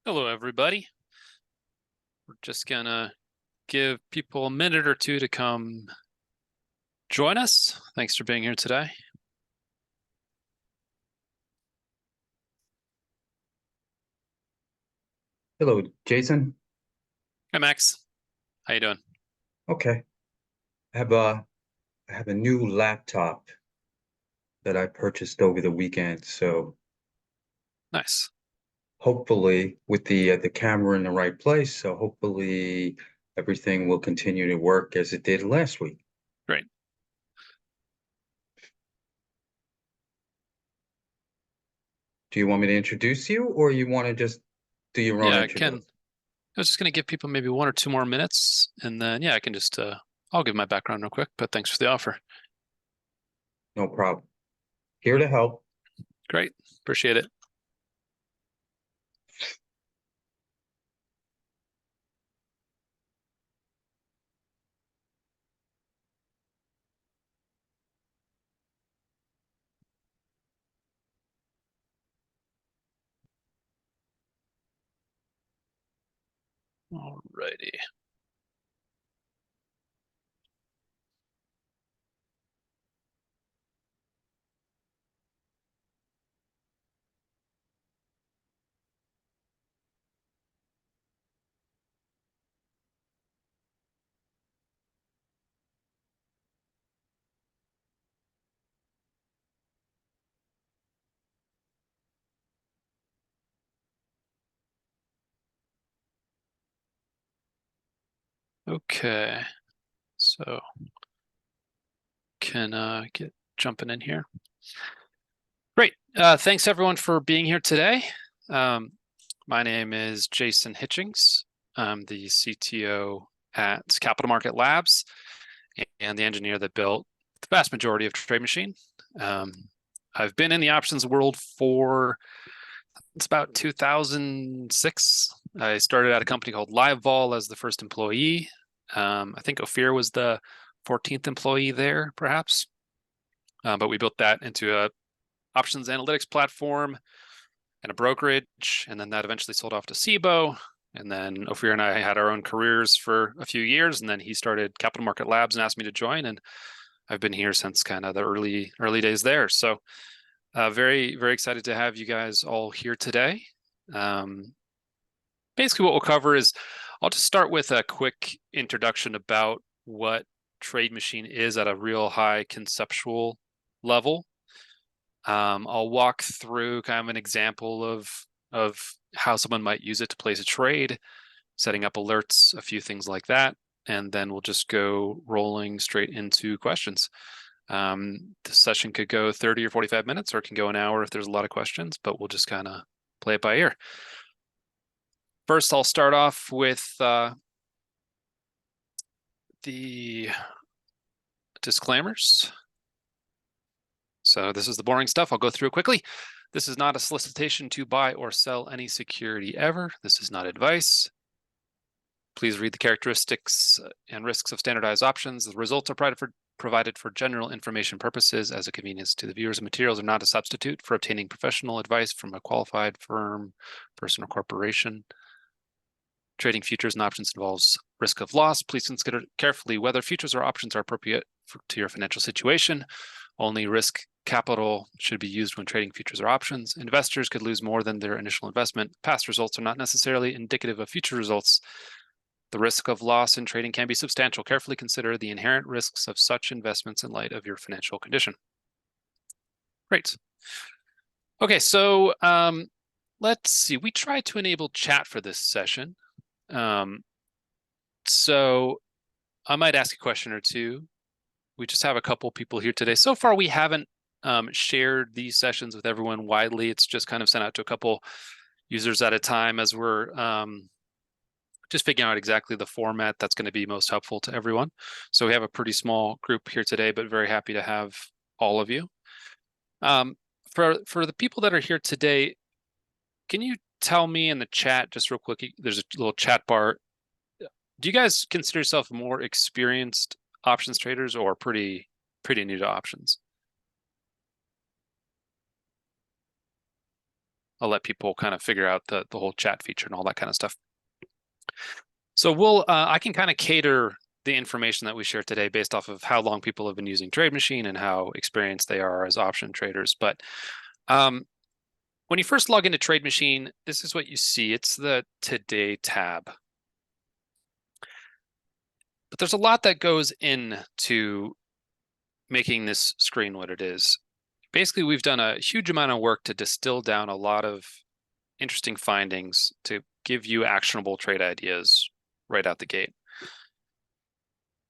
Hello, everybody. We're just gonna give people a minute or two to come join us. Thanks for being here today. Hello, Jason. Hi, Max. How you doing? Okay. I have a new laptop that I purchased over the weekend, so Nice. hopefully with the camera in the right place, so hopefully everything will continue to work as it did last week. Great. Do you want me to introduce you or you want to just do your own Yeah, introduction? I was just gonna give people maybe 1 or 2 more minutes, and then yeah, I can just I'll give my background real quick. But thanks for the offer. No problem. Here to help. Great. Appreciate it. Alrighty. Okay. So can get jumping in here. Great. Thanks everyone for being here today. Um, my name is Jason Hitchings. I'm the CTO at Capital Market Labs and the engineer that built the vast majority of TradeMachine. Um, I've been in the options world for it's about 2006. I started at a company called LiveVol as the first employee. I think Ophir was the 14th employee there, perhaps. But we built that into a options analytics platform and a brokerage, and then that eventually sold off to SIBO. And then Ophir and I had our own careers for a few years, and then he started Capital Market Labs and asked me to join, and I've been here since kind of the early days there. So very, very excited to have you guys all here today. Um, Basically, what we'll cover is I'll just start with a quick introduction about what TradeMachine is at a real high conceptual level. I'll walk through kind of an example of how someone might use it to place a trade, setting up alerts, a few things like that, and then we'll just go rolling straight into questions. The session could go 30 or 45 minutes, or it can go an hour if there's a lot of questions, but we'll just kind of play it by ear. First, I'll start off with the disclaimers. So this is the boring stuff. I'll go through it quickly. This is not a solicitation to buy or sell any security ever. This is not advice. Please read the characteristics and risks of standardized options. The results are provided for general information purposes as a convenience to the viewers, and materials are not a substitute for obtaining professional advice from a qualified firm, person, or corporation. Trading futures and options involves risk of loss. Please consider carefully whether futures or options are appropriate to your financial situation. Only risk capital should be used when trading futures or options. Investors could lose more than their initial investment. Past results are not necessarily indicative of future results. The risk of loss in trading can be substantial. Carefully consider the inherent risks of such investments in light of your financial condition. Great. Okay, so let's see. We tried to enable chat for this session. So I might ask a question or two. We just have a couple people here today. So far, we haven't shared these sessions with everyone widely. It's just kind of sent out to a couple users at a time as we're just figuring out exactly the format that's going to be most helpful to everyone. So we have a pretty small group here today, but very happy to have all of you. For the people that are here today, can you tell me in the chat just real quick? There's a little chat bar. Do you guys consider yourself more experienced options traders or pretty new to options? I'll let people kind of figure out the whole chat feature and all that kind of stuff. So I can kind of cater the information that we share today based off of how long people have been using TradeMachine and how experienced they are as option traders. But when you first log into TradeMachine, this is what you see. It's the Today tab. But there's a lot that goes into making this screen what it is. Basically, we've done a huge amount of work to distill down a lot of interesting findings to give you actionable trade ideas right out the gate.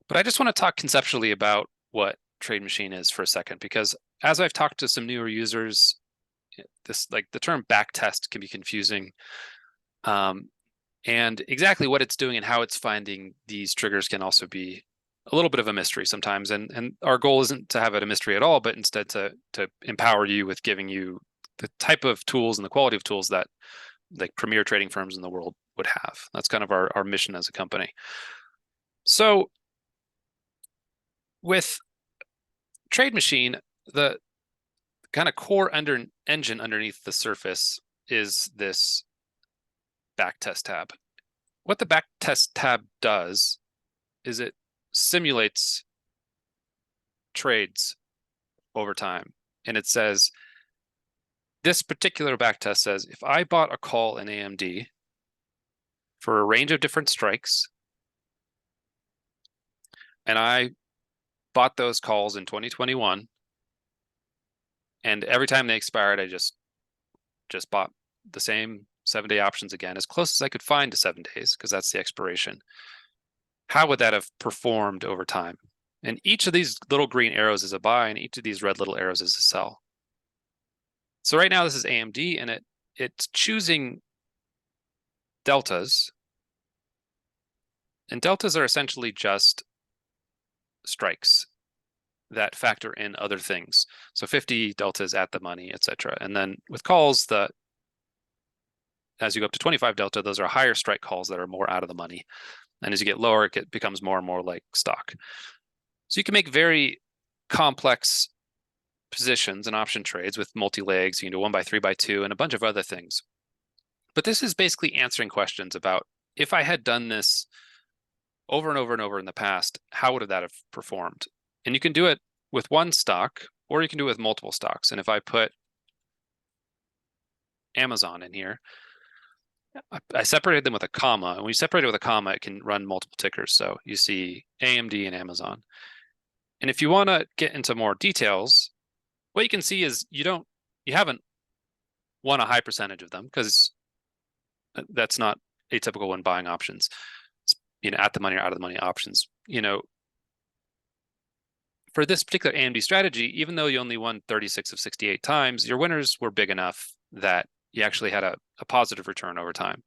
But I just want to talk conceptually about what TradeMachine is for a second, because as I've talked to some newer users, the term backtest can be confusing. And exactly what it's doing and how it's finding these triggers can also be a little bit of a mystery sometimes. And our goal isn't to have it a mystery at all, but instead to empower you with giving you the type of tools and the quality of tools that like premier trading firms in the world would have. That's kind of our mission as a company. So with TradeMachine, the kind of core engine underneath the surface is this backtest tab. What the backtest tab does is it simulates trades over time. And it says, this particular backtest says, if I bought a call in AMD for a range of different strikes, and I bought those calls in 2021, and every time they expired, I just bought the same 7-day options again, as close as I could find to 7 days, because that's the expiration. How would that have performed over time? And each of these little green arrows is a buy, and each of these red little arrows is a sell. So right now this is AMD, and it's choosing deltas. And deltas are essentially just strikes that factor in other things. So 50 deltas at the money, etc. And then with calls, as you go up to 25 delta, those are higher strike calls that are more out of the money. And as you get lower, it becomes more and more like stock. So you can make very complex positions and option trades with multi-legs. You can do 1 by 3 by 2 and a bunch of other things. But this is basically answering questions about, if I had done this over and over and over in the past, how would that have performed? And you can do it with one stock, or you can do it with multiple stocks. And if I put Amazon in here, I separated them with a comma. And when you separate it with a comma, it can run multiple tickers. So you see AMD and Amazon. And if you want to get into more details, what you can see is you haven't won a high percentage of them, because that's not atypical when buying options. It's, at the money or out of the money options. For this particular AMD strategy, even though you only won 36 of 68 times, your winners were big enough that you actually had a positive return over time.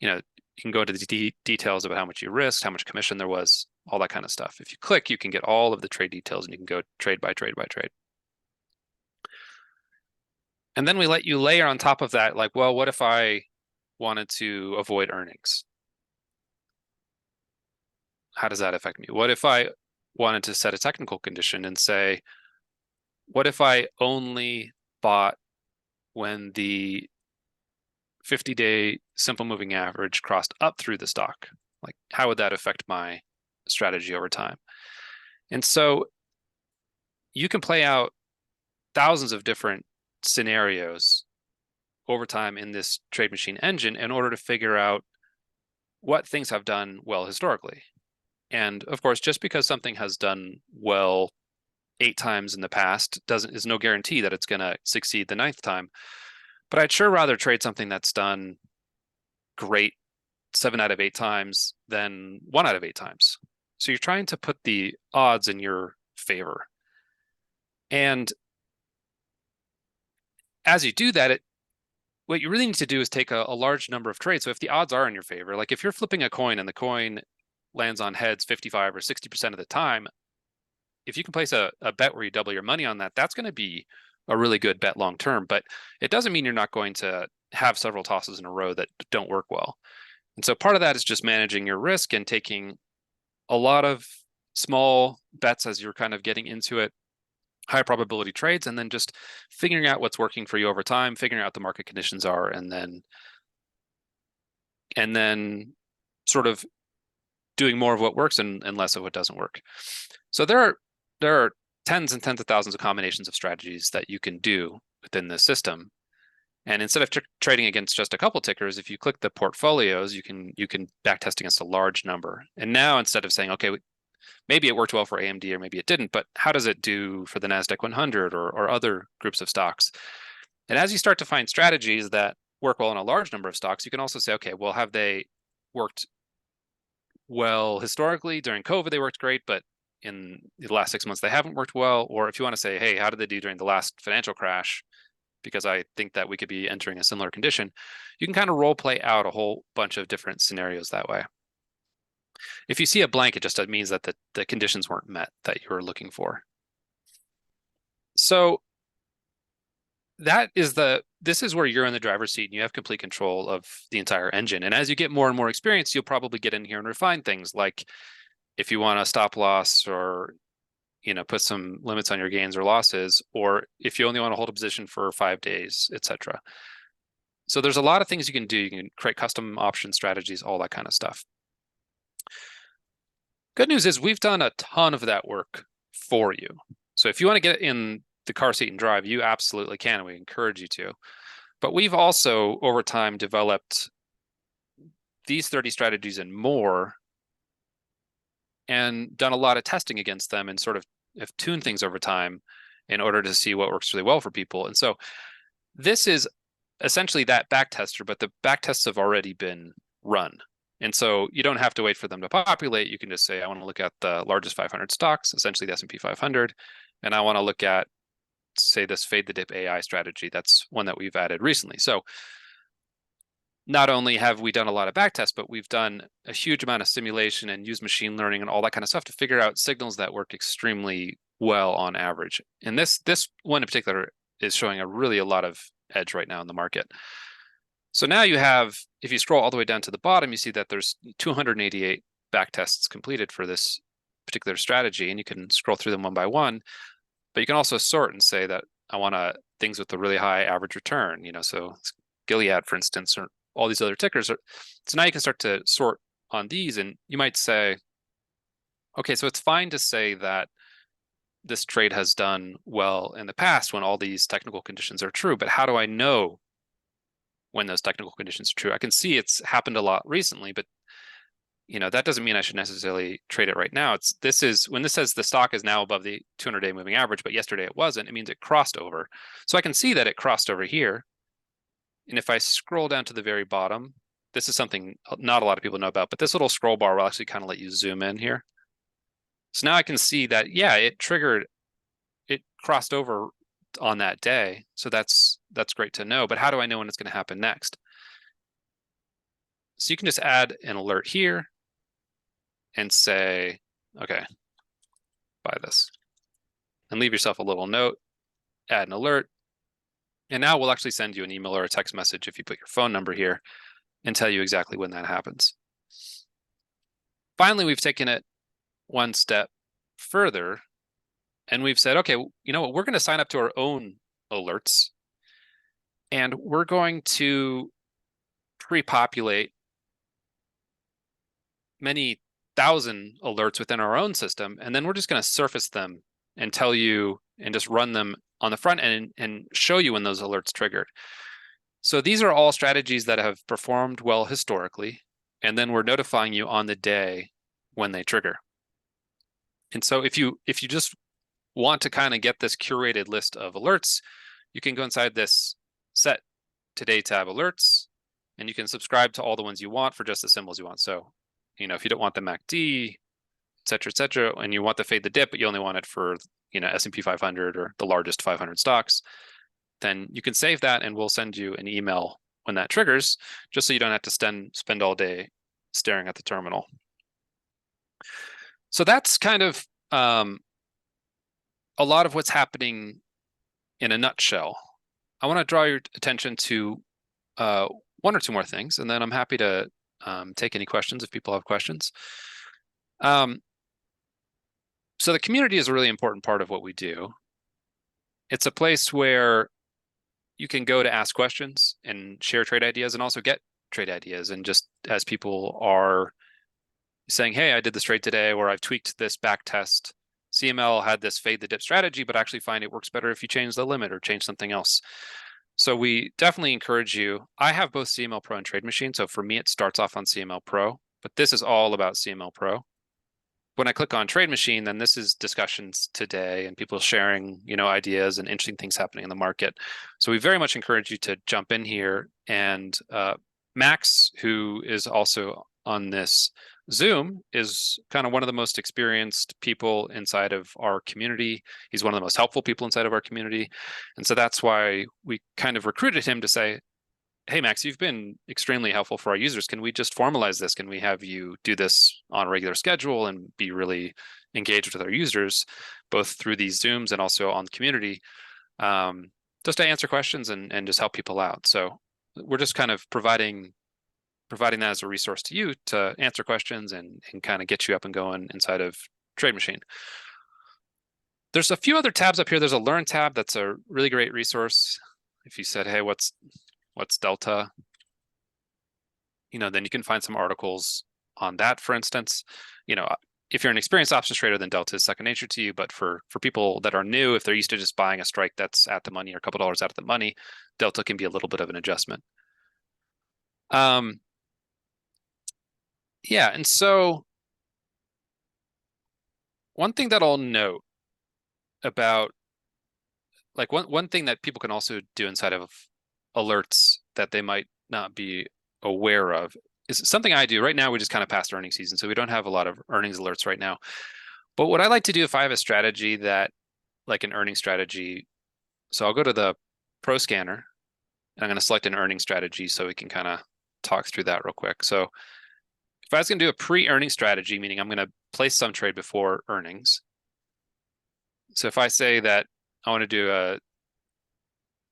You can go into the details about how much you risked, how much commission there was, all that kind of stuff. If you click, you can get all of the trade details, and you can go trade by trade by trade. And then we let you layer on top of that, like, well, what if I wanted to avoid earnings? How does that affect me? What if I wanted to set a technical condition and say, what if I only bought when the 50-day simple moving average crossed up through the stock? Like, how would that affect my strategy over time? And so you can play out thousands of different scenarios over time in this TradeMachine engine in order to figure out what things have done well historically. And of course, just because something has done well 8 times in the past is no guarantee that it's going to succeed the 9th time. But I'd sure rather trade something that's done great 7 out of 8 times than 1 out of 8 times. So you're trying to put the odds in your favor. And as you do that, what you really need to do is take a large number of trades. So if the odds are in your favor, like if you're flipping a coin and the coin lands on heads 55 or 60% of the time, if you can place a bet where you double your money on that, that's going to be a really good bet long term. But it doesn't mean you're not going to have several tosses in a row that don't work well. And so part of that is just managing your risk and taking a lot of small bets as you're kind of getting into it. high probability trades, and then just figuring out what's working for you over time, figuring out what the market conditions are, and then sort of doing more of what works and less of what doesn't work. So there are tens and tens of thousands of combinations of strategies that you can do within this system. And instead of trading against just a couple tickers, if you click the portfolios, you can backtest against a large number. And now instead of saying, okay, maybe it worked well for AMD or maybe it didn't, but how does it do for the NASDAQ 100 or other groups of stocks? And as you start to find strategies that work well in a large number of stocks, you can also say, okay, well, have they worked well historically? During COVID, they worked great, but in the last 6 months, they haven't worked well. Or if you want to say, hey, how did they do during the last financial crash? Because I think that we could be entering a similar condition. You can kind of role play out a whole bunch of different scenarios that way. If you see a blank, it just means that the conditions weren't met that you were looking for. So this is where you're in the driver's seat and you have complete control of the entire engine. And as you get more and more experience, you'll probably get in here and refine things, like if you want to stop loss or put some limits on your gains or losses, or if you only want to hold a position for 5 days, etc. So there's a lot of things you can do. You can create custom option strategies, all that kind of stuff. Good news is we've done a ton of that work for you. So if you want to get in the car seat and drive, you absolutely can. We encourage you to. But we've also, over time, developed these 30 strategies and more, and done a lot of testing against them and sort of have tuned things over time in order to see what works really well for people. And so this is essentially that back tester, but the back tests have already been run. And so you don't have to wait for them to populate. You can just say, I want to look at the largest 500 stocks, essentially the S&P 500, and I want to look at, say, this fade the dip AI strategy. That's one that we've added recently. So not only have we done a lot of back tests, but we've done a huge amount of simulation and used machine learning and all that kind of stuff to figure out signals that work extremely well on average. And this one in particular is showing a lot of edge right now in the market. So now you have, if you scroll all the way down to the bottom, you see that there's 288 back tests completed for this particular strategy, and you can scroll through them one by one. But you can also sort and say that I want things with a really high average return, so Gilead, for instance, or all these other tickers. So now you can start to sort on these, and you might say, okay, so it's fine to say that this trade has done well in the past when all these technical conditions are true, but how do I know when those technical conditions are true? I can see it's happened a lot recently, but that doesn't mean I should necessarily trade it right now. When this says the stock is now above the 200-day moving average, but yesterday it wasn't, it means it crossed over. So I can see that it crossed over here. And if I scroll down to the very bottom, this is something not a lot of people know about, but this little scroll bar will actually kind of let you zoom in here. So now I can see that, yeah, it crossed over on that day. So that's great to know. But how do I know when it's going to happen next? So you can just add an alert here and say, okay, buy this. And leave yourself a little note, add an alert. And now we'll actually send you an email or a text message if you put your phone number here and tell you exactly when that happens. Finally, we've taken it one step further and we've said, okay, you know what, we're going to sign up to our own alerts and we're going to pre-populate many thousand alerts within our own system. And then we're just going to surface them and tell you and just run them on the front end and show you when those alerts triggered. So these are all strategies that have performed well historically, and then we're notifying you on the day when they trigger. And so if you just want to kind of get this curated list of alerts, you can go inside this Set Today tab alerts, and you can subscribe to all the ones you want for just the symbols you want. So, if you don't want the MACD, et cetera, and you want the fade the dip, but you only want it for, S&P 500 or the largest 500 stocks, then you can save that and we'll send you an email when that triggers, just so you don't have to spend all day staring at the terminal. So that's kind of a lot of what's happening in a nutshell. I want to draw your attention to one or two more things, and then I'm happy to take any questions if people have questions. So the community is a really important part of what we do. It's a place where you can go to ask questions and share trade ideas and also get trade ideas. And just as people are saying, hey, I did this trade today, or I've tweaked this back test. CML had this fade the dip strategy, but I actually find it works better if you change the limit or change something else. So we definitely encourage you. I have both CML Pro and TradeMachine. So for me, it starts off on CML Pro, but this is all about CML Pro. When I click on TradeMachine, then this is discussions today and people sharing, ideas and interesting things happening in the market. So we very much encourage you to jump in here. And Max, who is also on this Zoom, is kind of one of the most experienced people inside of our community. He's one of the most helpful people inside of our community. And so that's why we kind of recruited him to say, hey, Max, you've been extremely helpful for our users. Can we just formalize this? Can we have you do this on a regular schedule and be really engaged with our users, both through these Zooms and also on the community, just to answer questions and just help people out. So we're just kind of providing that as a resource to you to answer questions and kind of get you up and going inside of TradeMachine. There's a few other tabs up here. There's a Learn tab that's a really great resource. If you said, hey, what's Delta? Then you can find some articles on that, for instance. If you're an experienced options trader, then Delta is second nature to you. But for people that are new, if they're used to just buying a strike that's at the money or a couple dollars out of the money, Delta can be a little bit of an adjustment. Yeah, and so one thing that I'll note about, like one thing that people can also do inside of alerts that they might not be aware of is something I do right now. We just kind of passed earnings season, so we don't have a lot of earnings alerts right now. But what I like to do if I have a strategy that, like an earnings strategy, so I'll go to the Pro Scanner and I'm going to select an earnings strategy so we can kind of talk through that real quick. So if I was going to do a pre-earning strategy, meaning I'm going to place some trade before earnings. So if I say that I want to do a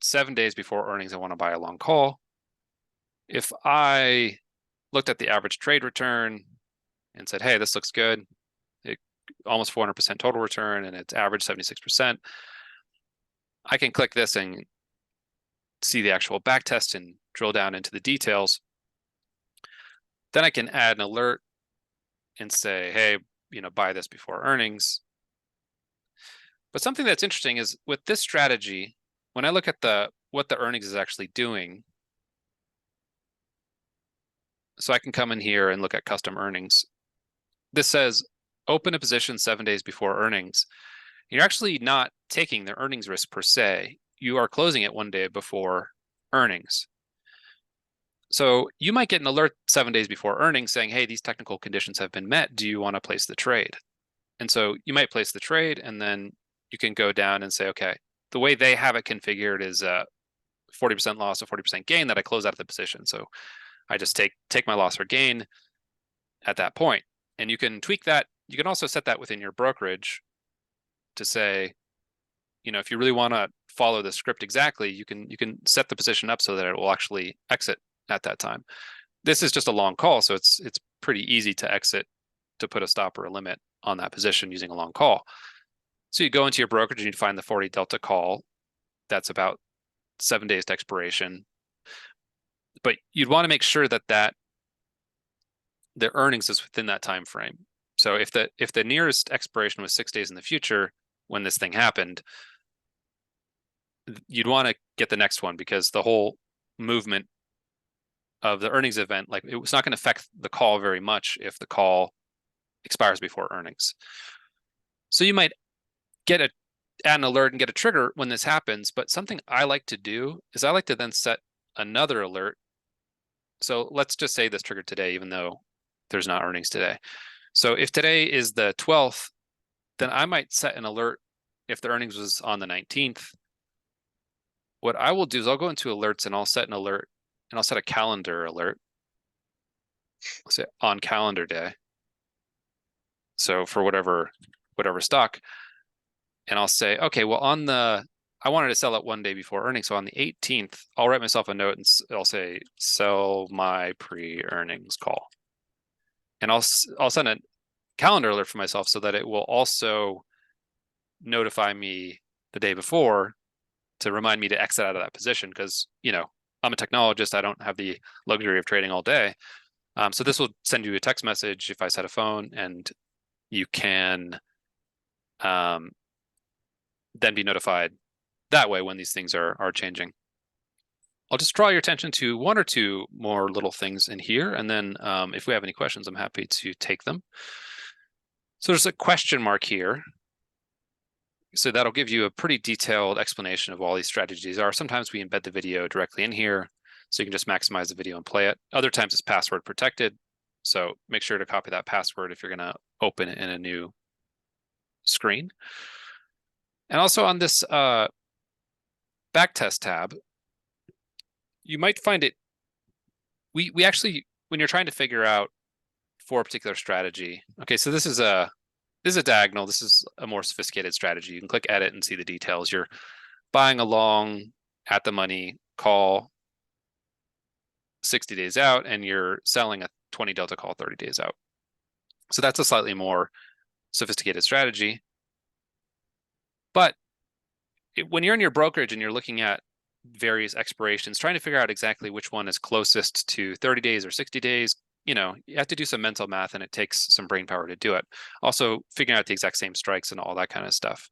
7 days before earnings, I want to buy a long call. If I looked at the average trade return and said, hey, this looks good, almost 400% total return, and it's average 76%, I can click this and see the actual back test and drill down into the details. Then I can add an alert and say, hey, buy this before earnings. But something that's interesting is with this strategy, when I look at what the earnings is actually doing, so I can come in here and look at custom earnings. This says open a position 7 days before earnings. You're actually not taking the earnings risk per se. You are closing it 1 day before earnings. So you might get an alert 7 days before earnings saying, hey, these technical conditions have been met. Do you want to place the trade? And so you might place the trade, and then you can go down and say, okay, the way they have it configured is 40% loss or 40% gain that I close out of the position. So I just take my loss or gain at that point. And you can tweak that. You can also set that within your brokerage to say, if you really want to follow the script exactly, you can set the position up so that it will actually exit at that time. This is just a long call, so it's pretty easy to exit, to put a stop or a limit on that position using a long call. So you go into your brokerage and you find the 40 delta call. That's about 7 days to expiration. But you'd want to make sure that the earnings is within that time frame. So if the nearest expiration was 6 days in the future when this thing happened, you'd want to get the next one, because the whole movement of the earnings event, like, it was not going to affect the call very much if the call expires before earnings. So you might add an alert and get a trigger when this happens. But something I like to do is I like to then set another alert. So let's just say this triggered today, even though there's not earnings today. So if today is the 12th, then I might set an alert if the earnings was on the 19th. What I will do is I'll go into alerts and I'll set an alert, and I'll set a calendar alert. I'll say on calendar day. So for whatever stock, and I'll say, okay, well, I wanted to sell it 1 day before earnings. So on the 18th, I'll write myself a note and I'll say, sell my pre-earnings call. And I'll send a calendar alert for myself so that it will also notify me the day before to remind me to exit out of that position because, I'm a technologist. I don't have the luxury of trading all day. So this will send you a text message if I set a phone, and you can then be notified that way when these things are changing. I'll just draw your attention to one or two more little things in here, and then if we have any questions, I'm happy to take them. So there's a question mark here. So that'll give you a pretty detailed explanation of all these strategies are. Sometimes we embed the video directly in here, so you can just maximize the video and play it. Other times it's password protected, so make sure to copy that password if you're going to open it in a new screen. And also on this backtest tab, you might find it, we actually, when you're trying to figure out for a particular strategy, okay, so this is a diagonal. This is a more sophisticated strategy. You can click edit and see the details. You're buying a long at the money call 60 days out, and you're selling a 20 delta call 30 days out. So that's a slightly more sophisticated strategy. But when you're in your brokerage and you're looking at various expirations, trying to figure out exactly which one is closest to 30 days or 60 days, you have to do some mental math, and it takes some brain power to do it. Also, figuring out the exact same strikes and all that kind of stuff.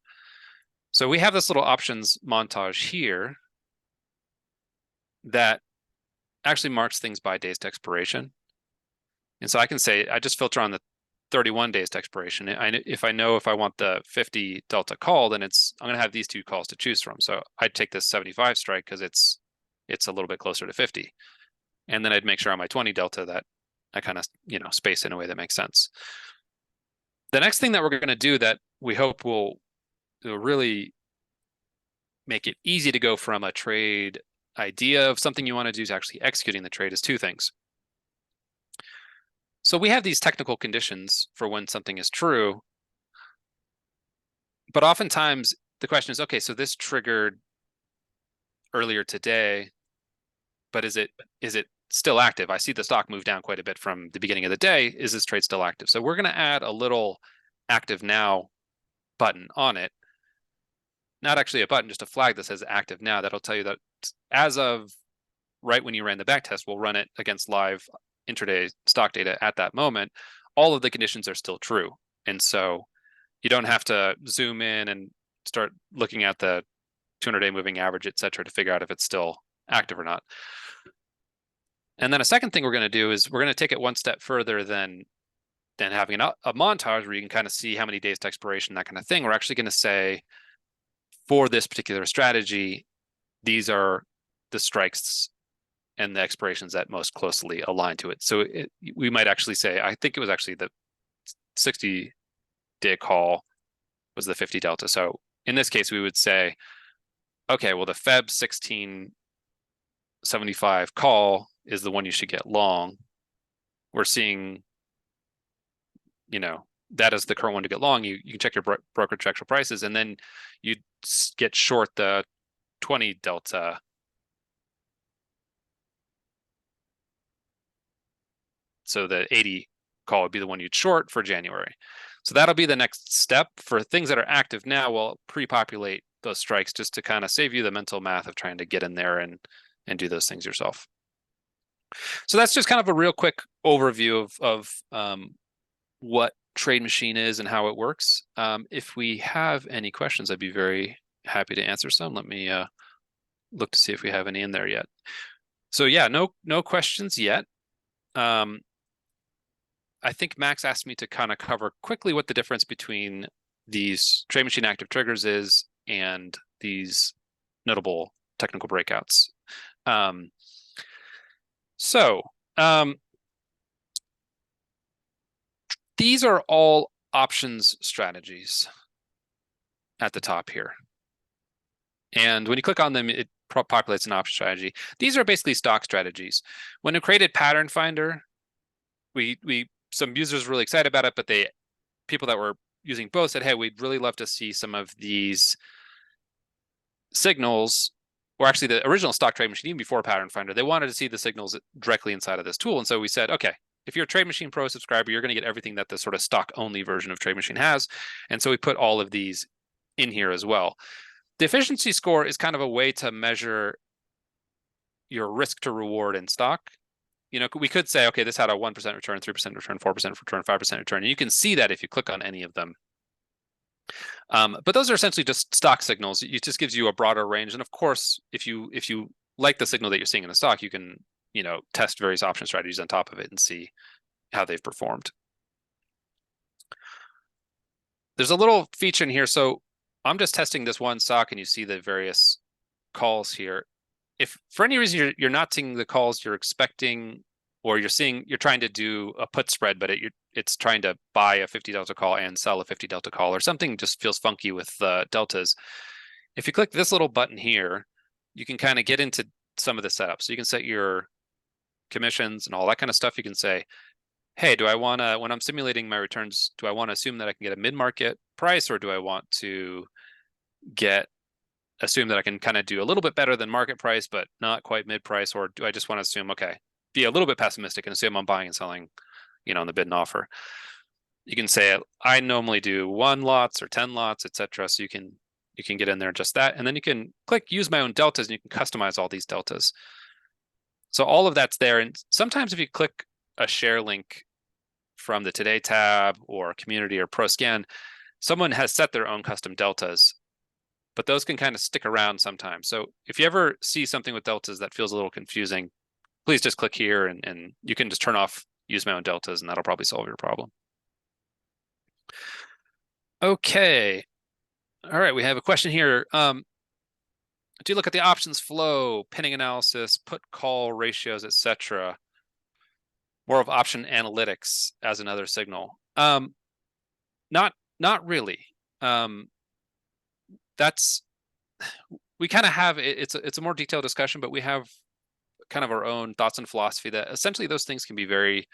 So we have this little options montage here that actually marks things by days to expiration. And so I can say, I just filter on the 31 days to expiration. If I know if I want the 50 delta call, then I'm going to have these two calls to choose from. So I'd take this 75 strike because it's a little bit closer to 50. And then I'd make sure on my 20 delta that I kind of, space in a way that makes sense. The next thing that we're going to do that we hope will really make it easy to go from a trade idea of something you want to do to actually executing the trade is two things. So we have these technical conditions for when something is true, but oftentimes the question is, okay, so this triggered earlier today, but is it still active? I see the stock move down quite a bit from the beginning of the day. Is this trade still active? So we're going to add a little active now button on it. Not actually a button, just a flag that says active now. That'll tell you that as of right when you ran the back test, we'll run it against live intraday stock data at that moment. All of the conditions are still true. And so you don't have to zoom in and start looking at the 200-day moving average, et cetera, to figure out if it's still active or not. And then a second thing we're going to do is we're going to take it one step further than having a montage where you can kind of see how many days to expiration, that kind of thing. We're actually going to say, for this particular strategy, these are the strikes and the expirations that most closely align to it. So we might actually say, I think it was actually the 60-day call was the 50 delta. So in this case, we would say, okay, well, the Feb 1675 call is the one you should get long. We're seeing, that is the current one to get long. You can check your brokerage actual prices, and then you get short the 20 delta. So the 80 call would be the one you'd short for January. So that'll be the next step. For things that are active now, we'll pre-populate those strikes just to kind of save you the mental math of trying to get in there and do those things yourself. So that's just kind of a real quick overview of what TradeMachine is and how it works. If we have any questions, I'd be very happy to answer some. Let me look to see if we have any in there yet. So yeah, no questions yet. I think Max asked me to kind of cover quickly what the difference between these TradeMachine active triggers is and these notable technical breakouts. These are all options strategies at the top here. And when you click on them, it populates an option strategy. These are basically stock strategies. When we created Pattern Finder, some users were really excited about it, but people that were using both said, hey, we'd really love to see some of these signals, or actually the original stock trade machine, even before Pattern Finder, they wanted to see the signals directly inside of this tool. And so we said, okay, if you're a TradeMachine Pro subscriber, you're going to get everything that the sort of stock only version of TradeMachine has. And so we put all of these in here as well. The efficiency score is kind of a way to measure your risk to reward in stock. You know, we could say, okay, this had a 1% return, 3% return, 4% return, 5% return. And you can see that if you click on any of them. But those are essentially just stock signals. It just gives you a broader range. And of course, if you like the signal that you're seeing in the stock, you can, you know, test various option strategies on top of it and see how they've performed. There's a little feature in here. So I'm just testing this one stock and you see the various calls here. If for any reason you're not seeing the calls you're expecting, or you're trying to do a put spread, but it's trying to buy a 50 delta call and sell a 50 delta call, or something just feels funky with deltas. If you click this little button here, you can kind of get into some of the setup. So you can set your commissions and all that kind of stuff. You can say, hey, do I want to, when I'm simulating my returns, do I want to assume that I can get a mid-market price, or do I want to assume that I can kind of do a little bit better than market price, but not quite mid price? Or do I just want to assume, okay, be a little bit pessimistic and assume I'm buying and selling, you know, in the bid and offer? You can say, I normally do 1 lots or 10 lots, etc. So you can get in there just that. And then you can click use my own deltas and you can customize all these deltas. So all of that's there. And sometimes if you click a share link from the Today tab or Community or ProScan, someone has set their own custom deltas, but those can kind of stick around sometimes. So if you ever see something with deltas that feels a little confusing, please just click here and you can just turn off use my own deltas, and that'll probably solve your problem. Okay. All right, we have a question here. Do you look at the options flow, pinning analysis, put call ratios, etc.? More of option analytics as another signal. Not really. That's, we kind of have, it's a more detailed discussion, but we have kind of our own thoughts and philosophy that essentially those things can be very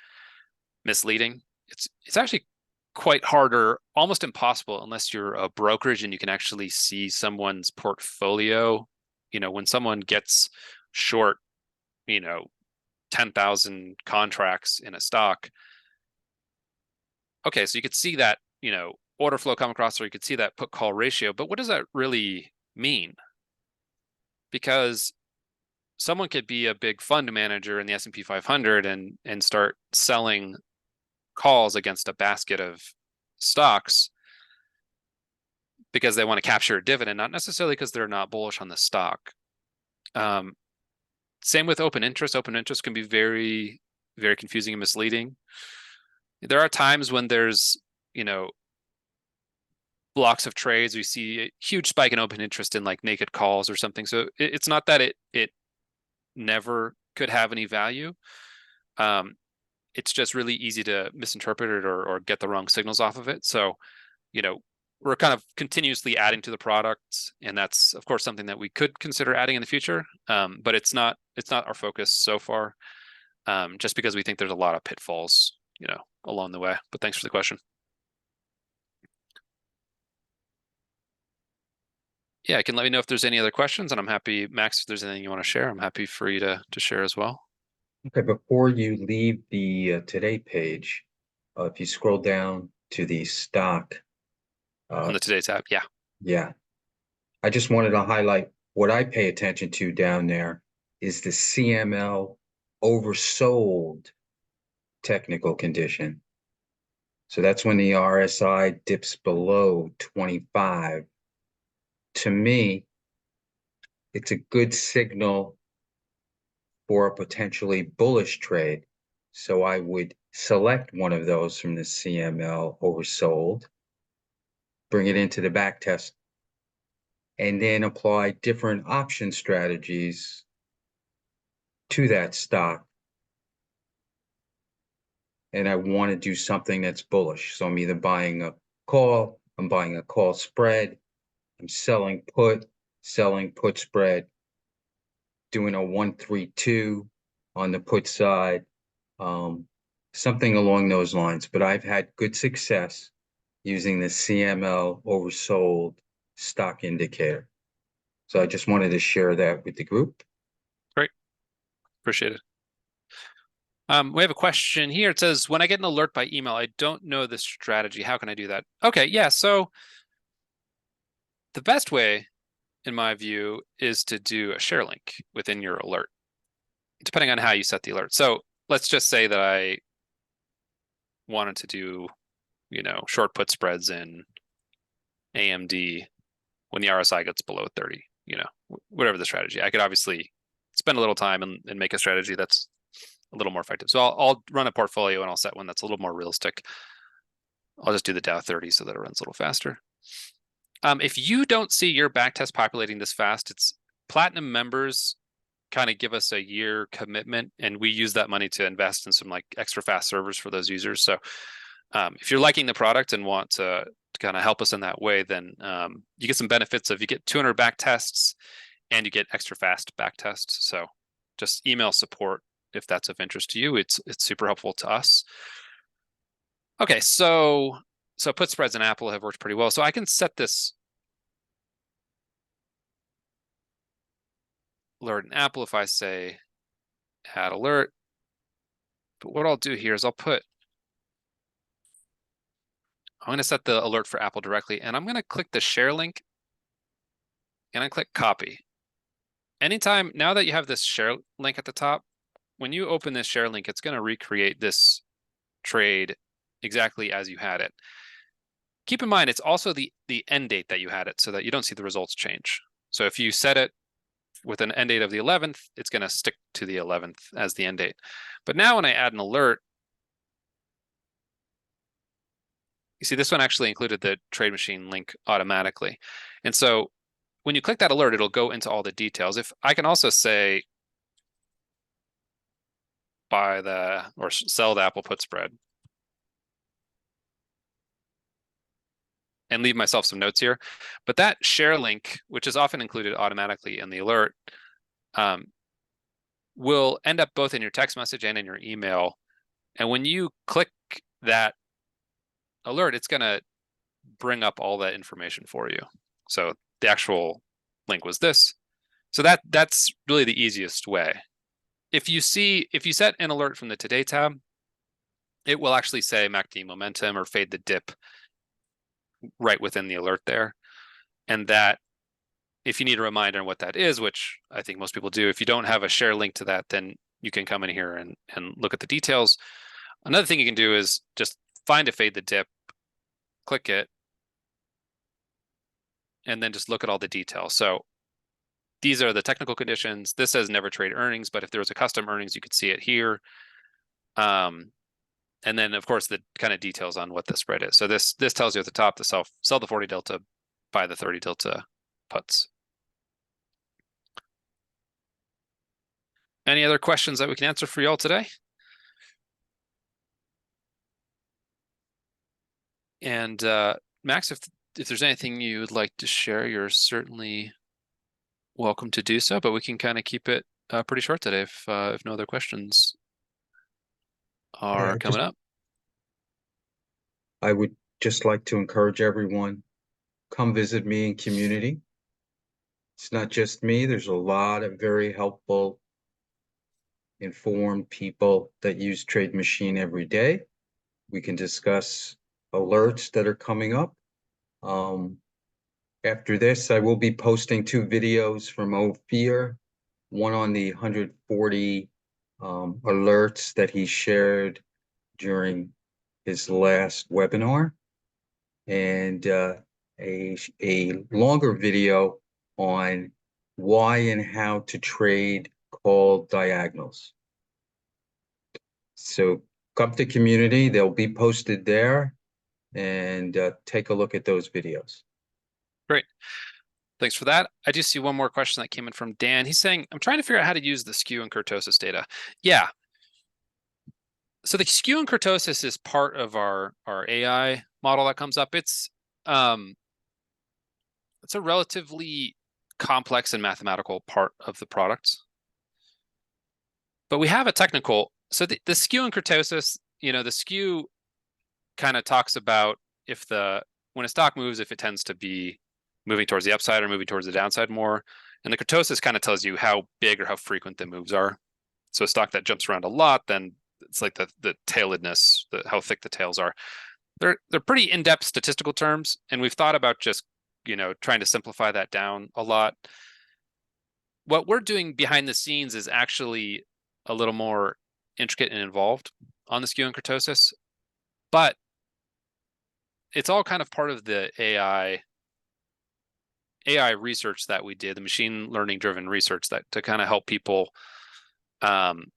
misleading. It's actually quite harder, almost impossible, unless you're a brokerage and you can actually see someone's portfolio. You know, when someone gets short, you know, 10,000 contracts in a stock, okay, so you could see that, you know, order flow come across, or you could see that put call ratio, but what does that really mean? Because someone could be a big fund manager in the S&P 500 and start selling calls against a basket of stocks because they want to capture a dividend, not necessarily because they're not bullish on the stock. Same with open interest. Open interest can be very, very confusing and misleading. There are times when there's, you know, blocks of trades, we see a huge spike in open interest in like naked calls or something. So it's not that it never could have any value. It's just really easy to misinterpret it or get the wrong signals off of it. So, you know, we're kind of continuously adding to the product, and that's of course something that we could consider adding in the future. But it's not our focus so far, just because we think there's a lot of pitfalls, you know, along the way. But thanks for the question. Yeah, I can let me know if there's any other questions, and I'm happy, Max, if there's anything you want to share, I'm happy for you to share as well. Okay, before you leave the Today page, if you scroll down to the stock. On the Today tab, yeah. Yeah. I just wanted to highlight what I pay attention to down there is the CML oversold technical condition. So that's when the RSI dips below 25. To me, it's a good signal for a potentially bullish trade. So I would select one of those from the CML oversold, bring it into the back test, and then apply different option strategies to that stock. And I want to do something that's bullish. So I'm either buying a call, I'm buying a call spread, I'm selling put spread, doing a 1-3-2 on the put side, something along those lines. But I've had good success using the CML oversold stock indicator. So I just wanted to share that with the group. Great. Appreciate it. We have a question here. It says, when I get an alert by email, I don't know the strategy. How can I do that? Okay, yeah. So the best way in my view, is to do a share link within your alert, depending on how you set the alert. So let's just say that I wanted to do, short put spreads in AMD when the RSI gets below 30, whatever the strategy. I could obviously spend a little time and make a strategy that's a little more effective. So I'll run a portfolio and I'll set one that's a little more realistic. I'll just do the Dow 30 so that it runs a little faster. If you don't see your backtest populating this fast, it's Platinum members kind of give us a year commitment, and we use that money to invest in some like extra fast servers for those users. So if you're liking the product and want to kind of help us in that way, then you get some benefits of you get 200 back tests and you get extra fast back tests. So just email support if that's of interest to you. It's super helpful to us. Okay, so put spreads in Apple have worked pretty well. So I can set this alert in Apple if I say add alert. But what I'll do here is I'm going to set the alert for Apple directly, and I'm going to click the share link and I click copy. Anytime, now that you have this share link at the top, when you open this share link, it's going to recreate this trade exactly as you had it. Keep in mind, it's also the end date that you had it so that you don't see the results change. So if you set it with an end date of the 11th, it's going to stick to the 11th as the end date. But now when I add an alert, you see this one actually included the TradeMachine link automatically. And so when you click that alert, it'll go into all the details. If I can also say buy or sell the Apple put spread and leave myself some notes here. But that share link, which is often included automatically in the alert, will end up both in your text message and in your email. And when you click that alert, it's going to bring up all that information for you. So the actual link was this. So that's really the easiest way. If you set an alert from the Today tab, it will actually say MACD momentum or fade the dip right within the alert there. And that, if you need a reminder on what that is, which I think most people do, if you don't have a share link to that, then you can come in here and look at the details. Another thing you can do is just find a fade the dip, click it, and then just look at all the details. So these are the technical conditions. This says never trade earnings, but if there was a custom earnings, you could see it here. And then of course the kind of details on what the spread is. So this tells you at the top to sell the 40 delta, buy the 30 delta puts. Any other questions that we can answer for y'all today? And Max, if there's anything you would like to share, you're certainly welcome to do so, but we can kind of keep it pretty short today if no other questions are coming up. I would just like to encourage everyone, come visit me in community. It's not just me. There's a lot of very helpful, informed people that use TradeMachine every day. We can discuss alerts that are coming up. After this, I will be posting 2 videos from Ophir, one on the 140 alerts that he shared during his last webinar, and a longer video on why and how to trade call diagonals. So come to community, they'll be posted there, and take a look at those videos. Great. Thanks for that. I do see one more question that came in from Dan. He's saying, I'm trying to figure out how to use the skew and kurtosis data. Yeah. So the skew and kurtosis is part of our AI model that comes up. It's a relatively complex and mathematical part of the product. But we have a technical, so the skew and kurtosis, the skew kind of talks about when a stock moves, if it tends to be moving towards the upside or moving towards the downside more. And the kurtosis kind of tells you how big or how frequent the moves are. So a stock that jumps around a lot, then it's like the tailedness, how thick the tails are. They're pretty in-depth statistical terms, and we've thought about just trying to simplify that down a lot. What we're doing behind the scenes is actually a little more intricate and involved on the skew and kurtosis, but it's all kind of part of the AI research that we did, the machine learning driven research that to kind of help people, leverage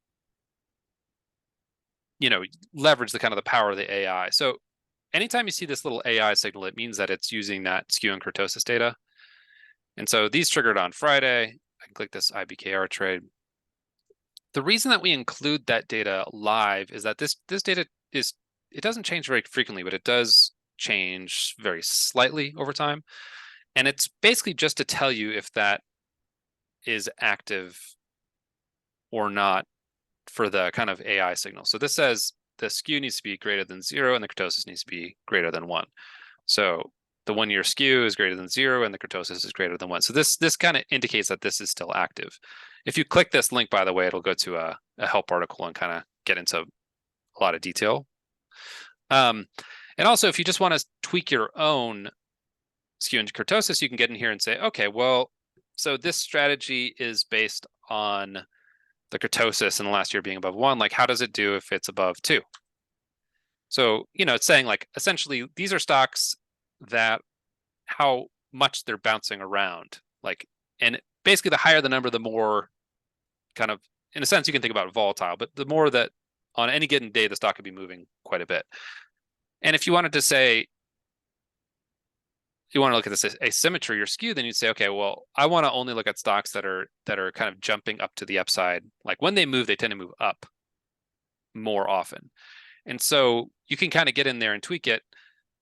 the kind of the power of the AI. So anytime you see this little AI signal, it means that it's using that skew and kurtosis data. And so these triggered on Friday. I can click this IBKR trade. The reason that we include that data live is that this data it doesn't change very frequently, but it does change very slightly over time. And it's basically just to tell you if that is active or not for the kind of AI signal. So this says the skew needs to be greater than 0 and the kurtosis needs to be greater than 1. So the 1 year skew is greater than 0 and the kurtosis is greater than 1. So this kind of indicates that this is still active. If you click this link, by the way, it'll go to a help article and kind of get into a lot of detail. And also, if you just want to tweak your own skew and kurtosis, you can get in here and say, okay, well, so this strategy is based on the kurtosis in the last year being above 1. Like, how does it do if it's above 2? So, it's saying like, essentially, these are stocks that how much they're bouncing around. Like, and basically the higher the number, the more kind of, in a sense, you can think about volatile, but the more that on any given day, the stock could be moving quite a bit. And if you wanted to say, you want to look at this asymmetry or skew, then you'd say, okay, well, I want to only look at stocks that are kind of jumping up to the upside. Like when they move, they tend to move up more often. And so you can kind of get in there and tweak it.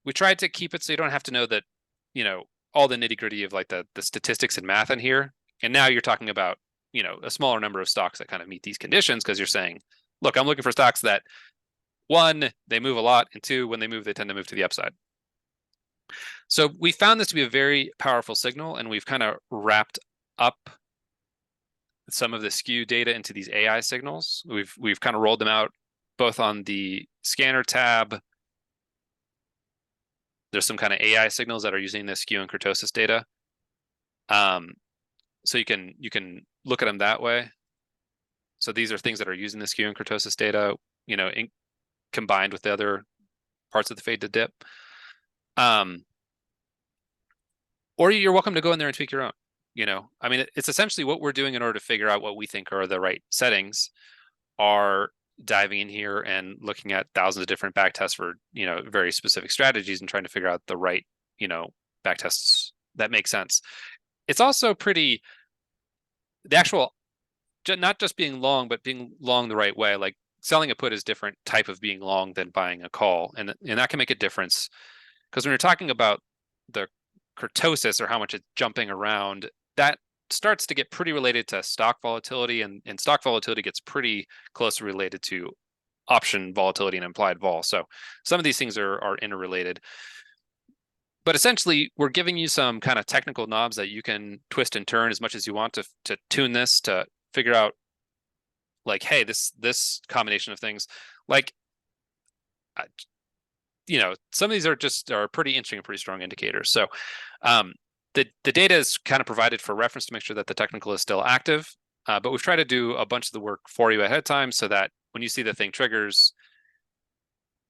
We tried to keep it so you don't have to know that, all the nitty gritty of like the statistics and math in here. And now you're talking about, a smaller number of stocks that kind of meet these conditions because you're saying, look, I'm looking for stocks that 1, they move a lot, and 2, when they move, they tend to move to the upside. So we found this to be a very powerful signal, and we've kind of wrapped up some of the skew data into these AI signals. We've kind of rolled them out both on the scanner tab. There's some kind of AI signals that are using the skew and kurtosis data. So you can look at them that way. So these are things that are using the skew and kurtosis data, combined with the other parts of the fade to dip. Or you're welcome to go in there and tweak your own. I mean, it's essentially what we're doing in order to figure out what we think are the right settings are diving in here and looking at thousands of different back tests for, very specific strategies and trying to figure out the right, back tests that make sense. It's also the actual, not just being long, but being long the right way. Like selling a put is different type of being long than buying a call. And that can make a difference because when you're talking about the kurtosis or how much it's jumping around, that starts to get pretty related to stock volatility, and stock volatility gets pretty closely related to option volatility and implied vol. So some of these things are interrelated. But essentially, we're giving you some kind of technical knobs that you can twist and turn as much as you want to tune this, to figure out like, hey, this combination of things, like, some of these are pretty interesting and pretty strong indicators. So the data is kind of provided for reference to make sure that the technical is still active. But we've tried to do a bunch of the work for you ahead of time so that when you see the thing triggers,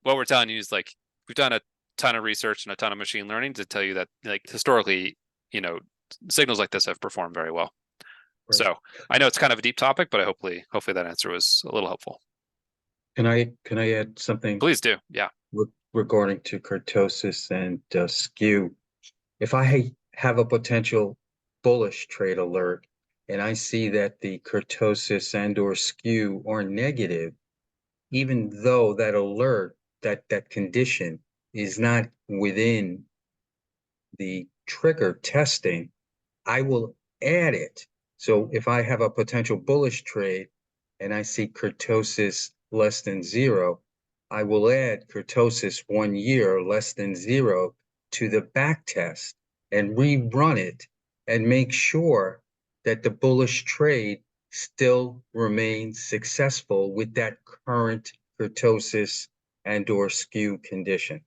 what we're telling you is like, we've done a ton of research and a ton of machine learning to tell you that like historically, signals like this have performed very well. Right. So I know it's kind of a deep topic, but hopefully that answer was a little helpful. Can I add something? Please do. Yeah. Regarding to kurtosis and skew. If I have a potential bullish trade alert and I see that the kurtosis and or skew are negative, even though that alert, that condition is not within the trigger testing, I will add it. So if I have a potential bullish trade and I see kurtosis less than 0, I will add kurtosis 1 year less than 0 to the back test and rerun it and make sure that the bullish trade still remains successful with that current kurtosis and or skew condition,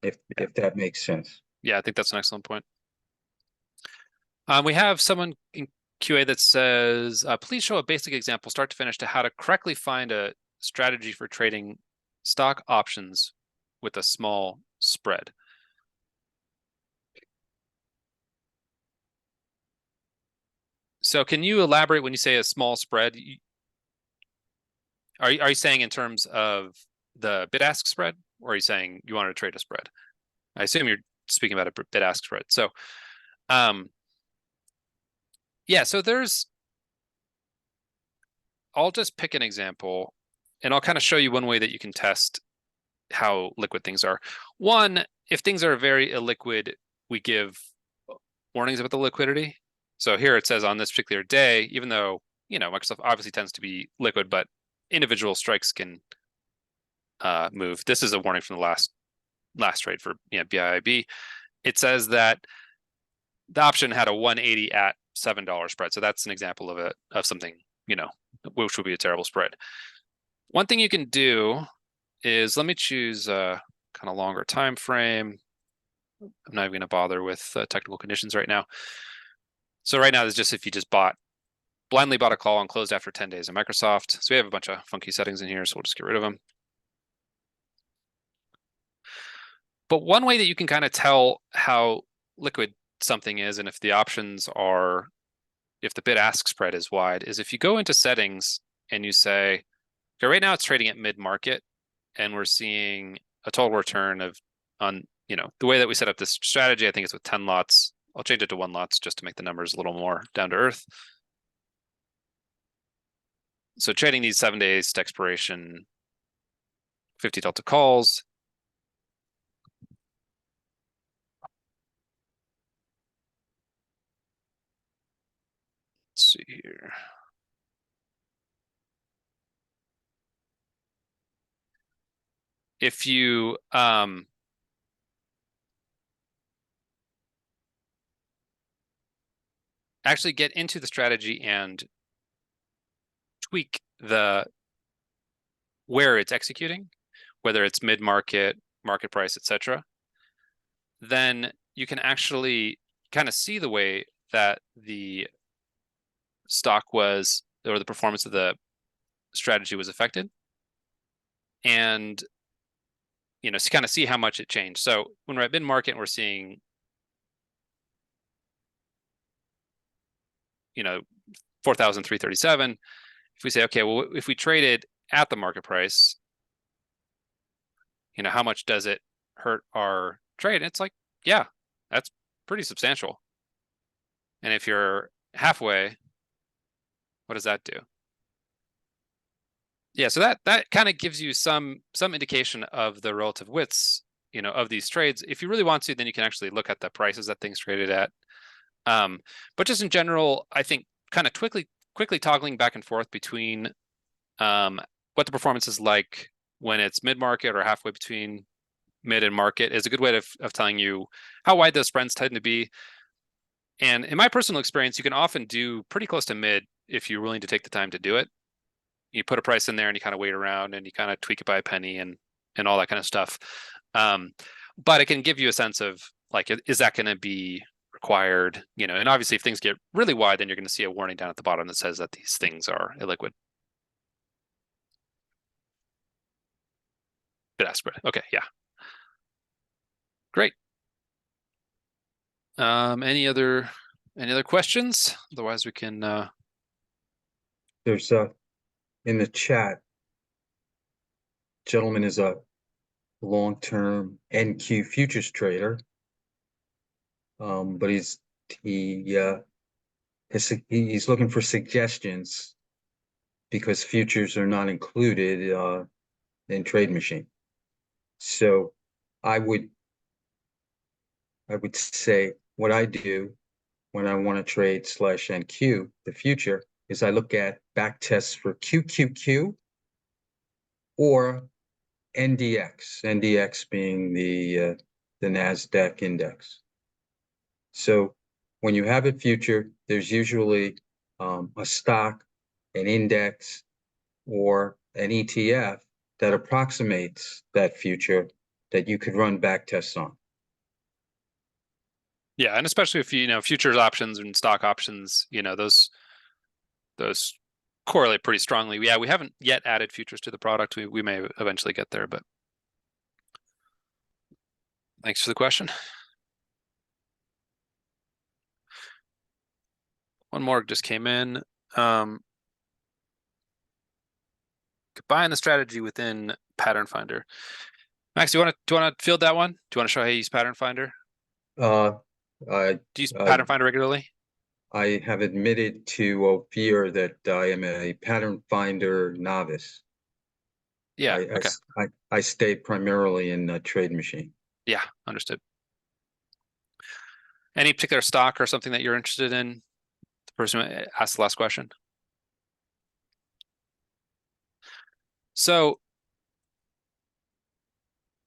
if that makes sense. Yeah, I think that's an excellent point. We have someone in QA that says, please show a basic example, start to finish, to how to correctly find a strategy for trading stock options with a small spread. So can you elaborate when you say a small spread? Are you saying in terms of the bid-ask spread, or are you saying you wanted to trade a spread? I assume you're speaking about a bid-ask spread. So, yeah, so I'll just pick an example and I'll kind of show you one way that you can test how liquid things are. One, if things are very illiquid, we give warnings about the liquidity. So here it says on this particular day, even though, Microsoft obviously tends to be liquid, but individual strikes can move. This is a warning from the last trade for BIIB. It says that the option had a 180 at $7 spread. So that's an example of something, which would be a terrible spread. One thing you can do is, let me choose a kind of longer time frame. I'm not even going to bother with technical conditions right now. So right now, it's just if you just blindly bought a call and closed after 10 days in Microsoft. So we have a bunch of funky settings in here, so we'll just get rid of them. But one way that you can kind of tell how liquid something is, and if the options are, if the bid-ask spread is wide, is if you go into settings and you say, okay, right now it's trading at mid-market, and we're seeing a total return of, on the way that we set up this strategy, I think it's with 10 lots. I'll change it to 1 lots just to make the numbers a little more down to earth. So trading these 7 days to expiration, 50 delta calls. Let's see here. If you actually get into the strategy and tweak where it's executing, whether it's mid-market, market price, etc., then you can actually kind of see the way that the stock was, or the performance of the strategy was affected, and to kind of see how much it changed. So when we're at mid-market, we're seeing 4,337. If we say, okay, well, if we traded at the market price, how much does it hurt our trade? And it's like, yeah, that's pretty substantial. And if you're halfway, what does that do? Yeah, so that kind of gives you some indication of the relative widths, of these trades. If you really want to, then you can actually look at the prices that things traded at. But just in general, I think kind of quickly toggling back and forth between what the performance is like when it's mid-market or halfway between mid and market is a good way of telling you how wide those spreads tend to be. And in my personal experience, you can often do pretty close to mid if you're willing to take the time to do it. You put a price in there and you kind of wait around and you kind of tweak it by a penny and all that kind of stuff. But it can give you a sense of, like, is that going to be required? And obviously if things get really wide, then you're going to see a warning down at the bottom that says that these things are illiquid. Bid-ask spread. Okay, yeah. Great. Any other questions? Otherwise we can There's in the chat, gentleman is a long-term NQ futures trader. But he's looking for suggestions because futures are not included in TradeMachine. So I would say what I do when I want to trade /NQ, the future, is I look at back tests for QQQ or NDX, NDX being the NASDAQ index. So when you have a future, there's usually a stock, an index, or an ETF that approximates that future that you could run back tests on. Yeah, and especially if futures options and stock options, those correlate pretty strongly. Yeah, we haven't yet added futures to the product. We may eventually get there, but thanks for the question. One more just came in. Combine the strategy within Pattern Finder. Max, do you want to field that one? Do you want to show how you use Pattern Finder? I Do you use Pattern Finder regularly? I have admitted to Ophir that I am a pattern finder novice. Yeah. Okay. I stay primarily in TradeMachine. Yeah. Understood. Any particular stock or something that you're interested in? The person who asked the last question. So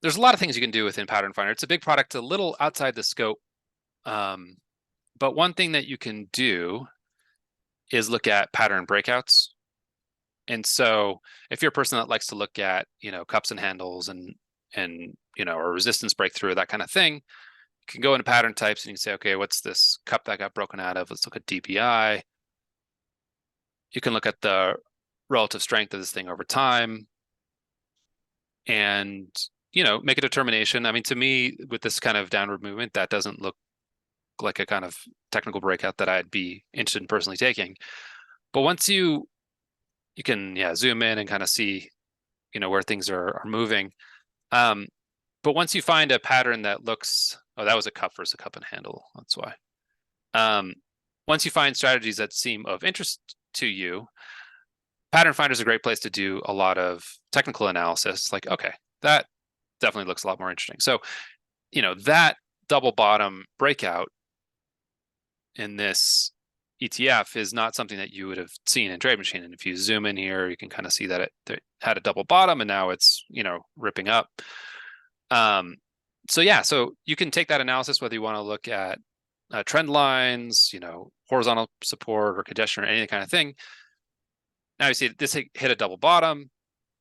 there's a lot of things you can do within Pattern Finder. It's a big product, a little outside the scope. But one thing that you can do is look at pattern breakouts. And so if you're a person that likes to look at, cups and handles and a resistance breakthrough, that kind of thing, you can go into pattern types and you can say, okay, what's this cup that got broken out of? Let's look at DPI. You can look at the relative strength of this thing over time and, make a determination. I mean, to me, with this kind of downward movement, that doesn't look like a kind of technical breakout that I'd be interested in personally taking. But once you can, zoom in and kind of see, where things are moving. But once you find a pattern that looks, oh, that was a cup versus a cup and handle. That's why. Once you find strategies that seem of interest to you, Pattern Finder is a great place to do a lot of technical analysis. Like, okay, that definitely looks a lot more interesting. So, that double bottom breakout in this ETF is not something that you would have seen in TradeMachine. And if you zoom in here, you can kind of see that it had a double bottom and now it's, ripping up. So you can take that analysis, whether you want to look at trend lines, horizontal support or congestion or any kind of thing. Now you see this hit a double bottom.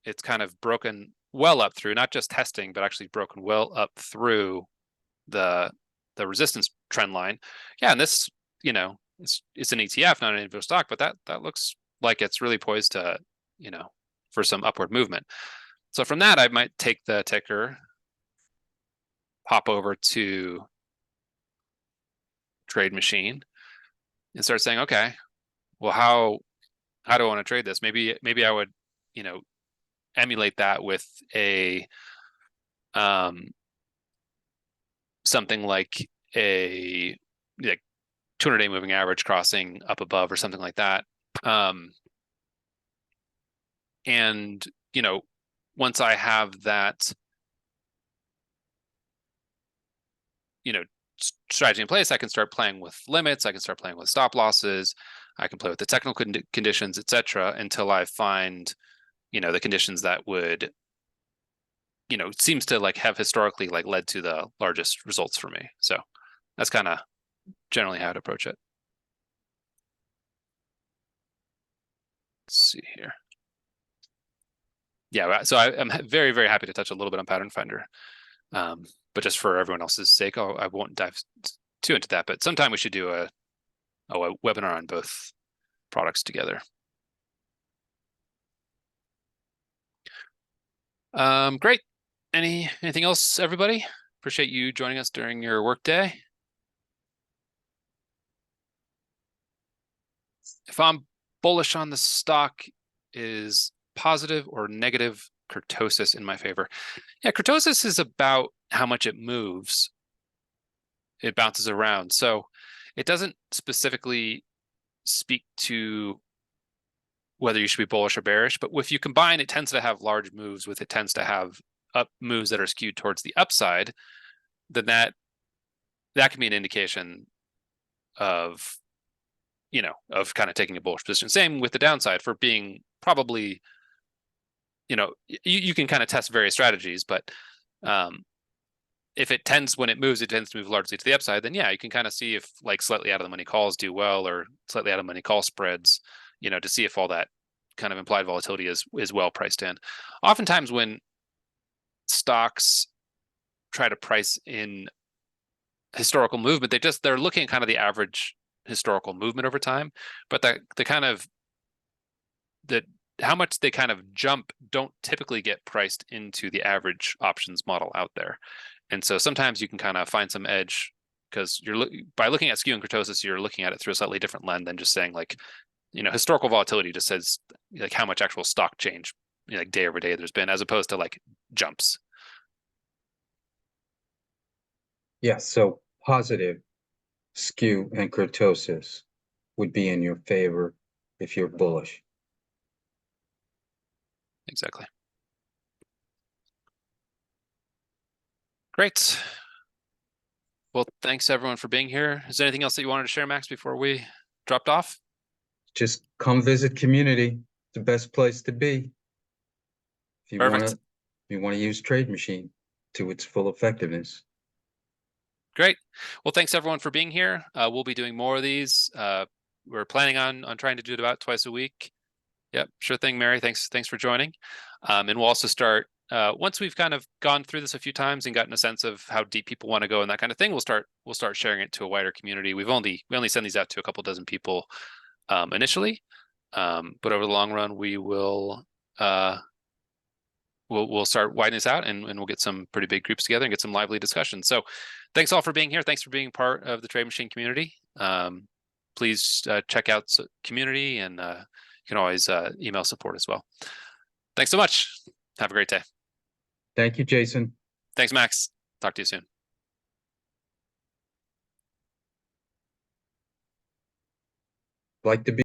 It's kind of broken well up through, not just testing, but actually broken well up through the resistance trend line. Yeah, and this, it's an ETF, not an individual stock, but that looks like it's really poised to, for some upward movement. So from that, I might take the ticker, pop over to TradeMachine, and start saying, okay, well, how do I want to trade this? Maybe I would, emulate that with a something like a 200-day moving average crossing up above or something like that. And once I have that, strategy in place, I can start playing with limits. I can start playing with stop losses. I can play with the technical conditions, etc., until I find, the conditions that would, seems to have historically led to the largest results for me. So that's kind of generally how I'd approach it. Let's see here. Yeah, so I'm very, very happy to touch a little bit on Pattern Finder. But just for everyone else's sake, I won't dive too into that. But sometime we should do a webinar on both products together. Great. Anything else, everybody? Appreciate you joining us during your workday. If I'm bullish on the stock, is positive or negative kurtosis in my favor? Yeah, kurtosis is about how much it moves. It bounces around. So it doesn't specifically speak to whether you should be bullish or bearish, but if you combine, it tends to have large moves with it tends to have up moves that are skewed towards the upside, then that can be an indication of, of kind of taking a bullish position. Same with the downside for being probably, you can kind of test various strategies, but if when it moves, it tends to move largely to the upside, then yeah, you can kind of see if slightly out of the money calls do well or slightly out of the money call spreads, to see if all that kind of implied volatility is well priced in. Oftentimes when stocks try to price in historical movement. They're looking at kind of the average historical movement over time, but the kind of that how much they kind of jump don't typically get priced into the average options model out there. And so sometimes you can kind of find some edge because by looking at skew and kurtosis, you're looking at it through a slightly different lens than just saying like, historical volatility just says like how much actual stock change, like day over day there's been, as opposed to like jumps. Yeah, so positive skew and kurtosis would be in your favor if you're bullish. Exactly. Great. Well, thanks everyone for being here. Is there anything else that you wanted to share, Max, before we dropped off? Just come visit community. It's the best place to be. If Perfect. you want to use Trade Machine to its full effectiveness. Great. Well, thanks everyone for being here. We'll be doing more of these. We're planning on trying to do it about twice a week. Yep, sure thing, Mary. Thanks for joining. And we'll also start once we've kind of gone through this a few times and gotten a sense of how deep people want to go and that kind of thing. We'll start sharing it to a wider community. We only send these out to a couple dozen people initially, but over the long run, we will we'll start widening this out and we'll get some pretty big groups together and get some lively discussions. So thanks all for being here. Thanks for being part of the Trade Machine community. Please check out community and you can always email support as well. Thanks so much. Have a great day. Thank you, Jason. Thanks, Max. Talk to you soon. Like to be